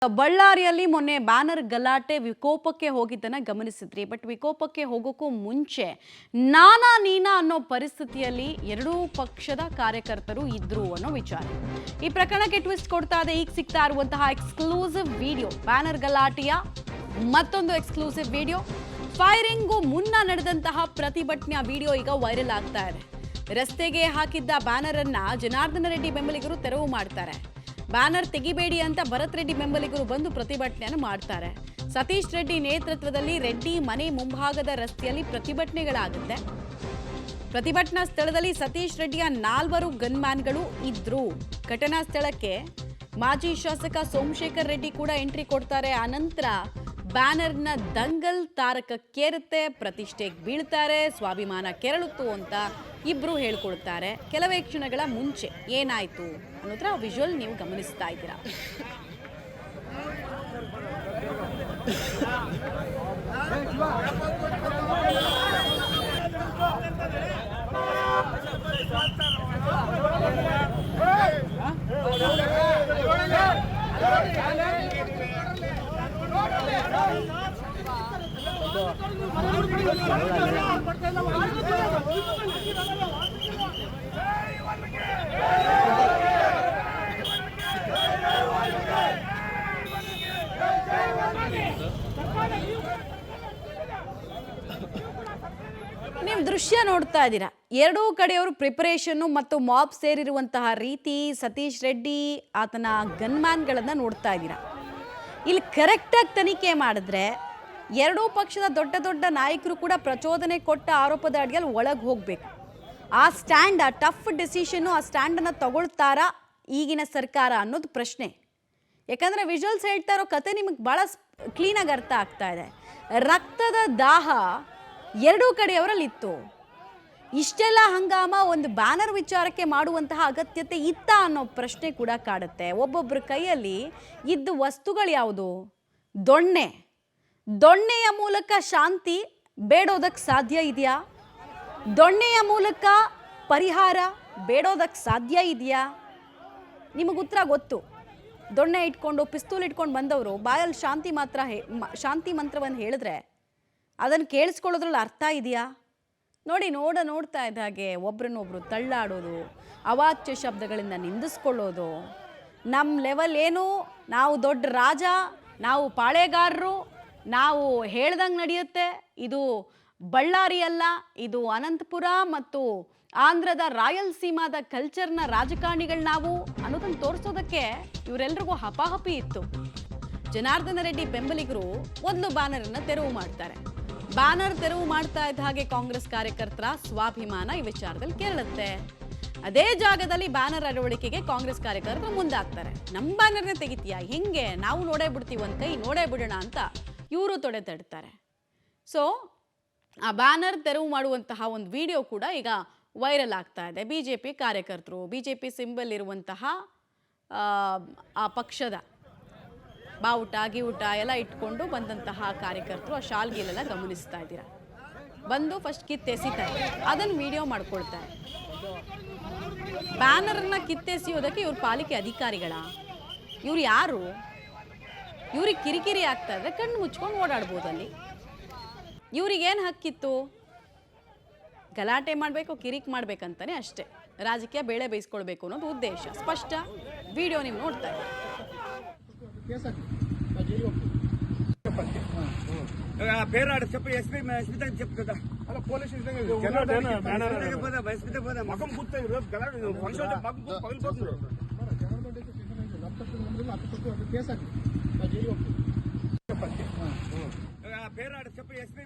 ಬಳ್ಳಾರಿಯಲ್ಲಿ ಮೊನ್ನೆ ಬ್ಯಾನರ್ ಗಲಾಟೆ ವಿಕೋಪಕ್ಕೆ ಹೋಗಿದ್ದನ್ನ ಗಮನಿಸಿದ್ರಿ. ಬಟ್ ವಿಕೋಪಕ್ಕೆ ಹೋಗೋಕ್ಕೂ ಮುಂಚೆ ನಾನಾ ನೀನಾ ಅನ್ನೋ ಪರಿಸ್ಥಿತಿಯಲ್ಲಿ ಎರಡೂ ಪಕ್ಷದ ಕಾರ್ಯಕರ್ತರು ಇದ್ರು ಅನ್ನೋ ವಿಚಾರ. ಈ ಪ್ರಕರಣಕ್ಕೆ ಟ್ವಿಸ್ಟ್ ಕೊಡ್ತಾ ಇದೆ ಈಗ ಸಿಗ್ತಾ ಇರುವಂತಹ ಎಕ್ಸ್ಕ್ಲೂಸಿವ್ ವಿಡಿಯೋ. ಬ್ಯಾನರ್ ಗಲಾಟೆಯ ಮತ್ತೊಂದು ಎಕ್ಸ್ಕ್ಲೂಸಿವ್ ವಿಡಿಯೋ. ಫೈರಿಂಗು ಮುನ್ನ ನಡೆದಂತಹ ಪ್ರತಿಭಟನೆಯ ವಿಡಿಯೋ ಈಗ ವೈರಲ್ ಆಗ್ತಾ ಇದೆ. ರಸ್ತೆಗೆ ಹಾಕಿದ್ದ ಬ್ಯಾನರ್ ಅನ್ನ ಜನಾರ್ದನ ರೆಡ್ಡಿ ಬೆಂಬಲಿಗರು ತೆರವು ಮಾಡ್ತಾರೆ. ಬ್ಯಾನರ್ ತೆಗಿಬೇಡಿ ಅಂತ ಭರತ್ ರೆಡ್ಡಿ ಬೆಂಬಲಿಗರು ಬಂದು ಪ್ರತಿಭಟನೆಯನ್ನು ಮಾಡ್ತಾರೆ. ಸತೀಶ್ ರೆಡ್ಡಿ ನೇತೃತ್ವದಲ್ಲಿ ರೆಡ್ಡಿ ಮನೆ ಮುಂಭಾಗದ ರಸ್ತೆಯಲ್ಲಿ ಪ್ರತಿಭಟನೆಗಳಾಗುತ್ತೆ. ಪ್ರತಿಭಟನಾ ಸ್ಥಳದಲ್ಲಿ ಸತೀಶ್ ರೆಡ್ಡಿಯ 4 ಗನ್ಮ್ಯಾನ್ಗಳು ಇದ್ರು. ಘಟನಾ ಸ್ಥಳಕ್ಕೆ ಮಾಜಿ ಶಾಸಕ ಸೋಮಶೇಖರ್ ರೆಡ್ಡಿ ಕೂಡ ಎಂಟ್ರಿ ಕೊಡ್ತಾರೆ. ಅನಂತರ ಬ್ಯಾನರ್ನ ದಂಗಲ್ ತಾರಕಕ್ಕೇರುತ್ತೆ, ಪ್ರತಿಷ್ಠೆಗೆ ಬೀಳ್ತಾರೆ, ಸ್ವಾಭಿಮಾನ ಕೆರಳುತ್ತು ಅಂತ ಇಬ್ರು ಹೇಳ್ಕೊಳ್ತಾರೆ. ಕೆಲವೇ ಕ್ಷಣಗಳ ಮುಂಚೆ ಏನಾಯ್ತು ಅನ್ನೋದ್ರ ವಿಜುವಲ್ ನೀವು ಗಮನಿಸ್ತಾ ಇದ್ದೀರಾ. ನೀವು ದೃಶ್ಯ ನೋಡ್ತಾ ಇದ್ದೀರಾ. ಎರಡೂ ಕಡೆಯವರು ಪ್ರಿಪರೇಷನ್ ಮತ್ತು ಮಾಬ್ ಸೇರಿರುವಂತಹ ರೀತಿ, ಸತೀಶ್ ರೆಡ್ಡಿ ಆತನ ಗನ್ಮ್ಯಾನ್ಗಳನ್ನ ನೋಡ್ತಾ ಇದ್ದೀರಾ. ಇಲ್ಲಿ ಕರೆಕ್ಟಾಗಿ ತನಿಖೆ ಮಾಡಿದ್ರೆ ಎರಡೂ ಪಕ್ಷದ ದೊಡ್ಡ ದೊಡ್ಡ ನಾಯಕರು ಕೂಡ ಪ್ರಚೋದನೆ ಕೊಟ್ಟ ಆರೋಪದ ಅಡಿಯಲ್ಲಿ ಒಳಗೆ ಹೋಗಬೇಕು. ಆ ಸ್ಟ್ಯಾಂಡ್, ಆ ಟಫ್ ಡಿಸಿಷನ್ನು, ಆ ಸ್ಟ್ಯಾಂಡನ್ನು ತಗೊಳ್ತಾರಾ ಈಗಿನ ಸರ್ಕಾರ ಅನ್ನೋದು ಪ್ರಶ್ನೆ. ಯಾಕಂದರೆ ವಿಜುವಲ್ಸ್ ಹೇಳ್ತಾ ಇರೋ ಕತೆ ನಿಮಗೆ ಭಾಳ ಕ್ಲೀನಾಗಿ ಅರ್ಥ ಆಗ್ತಾ ಇದೆ. ರಕ್ತದ ದಾಹ ಎರಡೂ ಕಡೆಯವರಲ್ಲಿತ್ತು. ಇಷ್ಟೆಲ್ಲ ಹಂಗಾಮ ಒಂದು ಬ್ಯಾನರ್ ವಿಚಾರಕ್ಕೆ ಮಾಡುವಂತಹ ಅಗತ್ಯತೆ ಇತ್ತ ಅನ್ನೋ ಪ್ರಶ್ನೆ ಕೂಡ ಕಾಡುತ್ತೆ. ಒಬ್ಬೊಬ್ಬರ ಕೈಯಲ್ಲಿ ಇದ್ದ ವಸ್ತುಗಳು ಯಾವುದು? ದೊಣ್ಣೆಯ ಮೂಲಕ ಶಾಂತಿ ಬೇಡೋದಕ್ಕೆ ಸಾಧ್ಯ ಇದೆಯಾ? ದೊಣ್ಣೆಯ ಮೂಲಕ ಪರಿಹಾರ ಬೇಡೋದಕ್ಕೆ ಸಾಧ್ಯ ಇದೆಯಾ? ನಿಮಗೆ ಉತ್ತರ ಗೊತ್ತು. ದೊಣ್ಣೆ ಇಟ್ಕೊಂಡು ಪಿಸ್ತೂಲ್ ಇಟ್ಕೊಂಡು ಬಂದವರು ಬಾಯಲ್ಲಿ ಶಾಂತಿ ಮಂತ್ರವನ್ನು ಹೇಳಿದ್ರೆ ಅದನ್ನು ಕೇಳಿಸ್ಕೊಳ್ಳೋದ್ರಲ್ಲಿ ಅರ್ಥ ಇದೆಯಾ? ನೋಡ್ತಾ ಇದ್ದ ಹಾಗೆ ಒಬ್ರನ್ನೊಬ್ರು ತಳ್ಳಾಡೋದು, ಅವಾಚ್ಯ ಶಬ್ದಗಳಿಂದ ನಿಂದಿಸ್ಕೊಳ್ಳೋದು. ನಮ್ಮ ಲೆವೆಲ್ ಏನು? ನಾವು ದೊಡ್ಡ ರಾಜ, ನಾವು ಪಾಳೆಗಾರರು, ನಾವು ಹೇಳ್ದಂಗೆ ನಡೆಯುತ್ತೆ. ಇದು ಬಳ್ಳಾರಿ ಅಲ್ಲ, ಇದು ಅನಂತಪುರ ಮತ್ತು ಆಂಧ್ರದ ರಾಯಲಸೀಮಾದ ಕಲ್ಚರ್ನ ರಾಜಕಾರಣಿಗಳು ನಾವು ಅನ್ನೋದನ್ನು ತೋರಿಸೋದಕ್ಕೆ ಇವರೆಲ್ರಿಗೂ ಹಪಾಹಪಿ ಇತ್ತು. ಜನಾರ್ದನ ರೆಡ್ಡಿ ಬೆಂಬಲಿಗರು ಒಂದು ಬ್ಯಾನರನ್ನು ತೆರವು ಮಾಡ್ತಾರೆ. ಬ್ಯಾನರ್ ತೆರವು ಮಾಡ್ತಾ ಇದ್ದ ಹಾಗೆ ಕಾಂಗ್ರೆಸ್ ಕಾರ್ಯಕರ್ತರ ಸ್ವಾಭಿಮಾನ ಈ ವಿಚಾರದಲ್ಲಿ ಕೆರಳುತ್ತೆ. ಅದೇ ಜಾಗದಲ್ಲಿ ಬ್ಯಾನರ್ ಅಳವಡಿಕೆಗೆ ಕಾಂಗ್ರೆಸ್ ಕಾರ್ಯಕರ್ತರು ಮುಂದಾಗ್ತಾರೆ. ನಮ್ಮ ಬ್ಯಾನರ್ನ ತೆಗಿತೀಯಾ? ಹಿಂಗೆ ನಾವು ನೋಡೇ ಬಿಡ್ತೀವಿ, ಒಂದು ಕೈ ನೋಡೇ ಬಿಡೋಣ ಅಂತ ಇವರು ತೊಡೆ ತಡ್ತಾರೆ. ಸೊ ಆ ಬ್ಯಾನರ್ ತೆರವು ಮಾಡುವಂತಹ ಒಂದು ವಿಡಿಯೋ ಕೂಡ ಈಗ ವೈರಲ್ ಆಗ್ತಾ ಇದೆ. BJP ಕಾರ್ಯಕರ್ತರು, BJP ಸಿಂಬಲ್ ಇರುವಂತಹ ಆ ಪಕ್ಷದ ಬಾವುಟ ಗಿವುಟ ಎಲ್ಲ ಇಟ್ಕೊಂಡು ಬಂದಂತಹ ಕಾರ್ಯಕರ್ತರು ಆ ಶಾಲ್ಗಿಲೆಲ್ಲ ಗಮನಿಸ್ತಾ ಇದ್ದೀರಾ. ಬಂದು ಫಸ್ಟ್ ಕಿತ್ತೆಸಿತಾರೆ, ಅದನ್ನು ವಿಡಿಯೋ ಮಾಡ್ಕೊಳ್ತಾರೆ. ಬ್ಯಾನರ್ನ ಕಿತ್ತೆಸಿಯೋದಕ್ಕೆ ಇವ್ರ ಪಾಲಿಕೆ ಅಧಿಕಾರಿಗಳ? ಇವ್ರು ಯಾರು? ಇವ್ರಿಗೆ ಕಿರಿಕಿರಿ ಆಗ್ತಾ ಇದ್ರೆ ಕಣ್ಣು ಮುಚ್ಕೊಂಡು ಓಡಾಡ್ಬೋದು. ಅಲ್ಲಿ ಇವ್ರಿಗೇನು ಹಕ್ಕಿತ್ತು? ಗಲಾಟೆ ಮಾಡಬೇಕು, ಕಿರಿಕ್ ಮಾಡ್ಬೇಕಂತಾನೆ ಅಷ್ಟೇ. ರಾಜಕೀಯ ಬೇಳೆ ಬೇಯಿಸ್ಕೊಳ್ಬೇಕು ಅನ್ನೋದು ఉద్దేಶ. ಸ್ಪಷ್ಟ ವಿಡಿಯೋ ನೀವು ನೋಡ್ತಾ ಇದ್ದೀರಾ. పేరాడు చెప్పు ఎస్పీ స్మితకి చెప్పు కదా అలా పోలీస్ మగం గుర్తాయి పేరాడు చెప్పు ఎస్పీ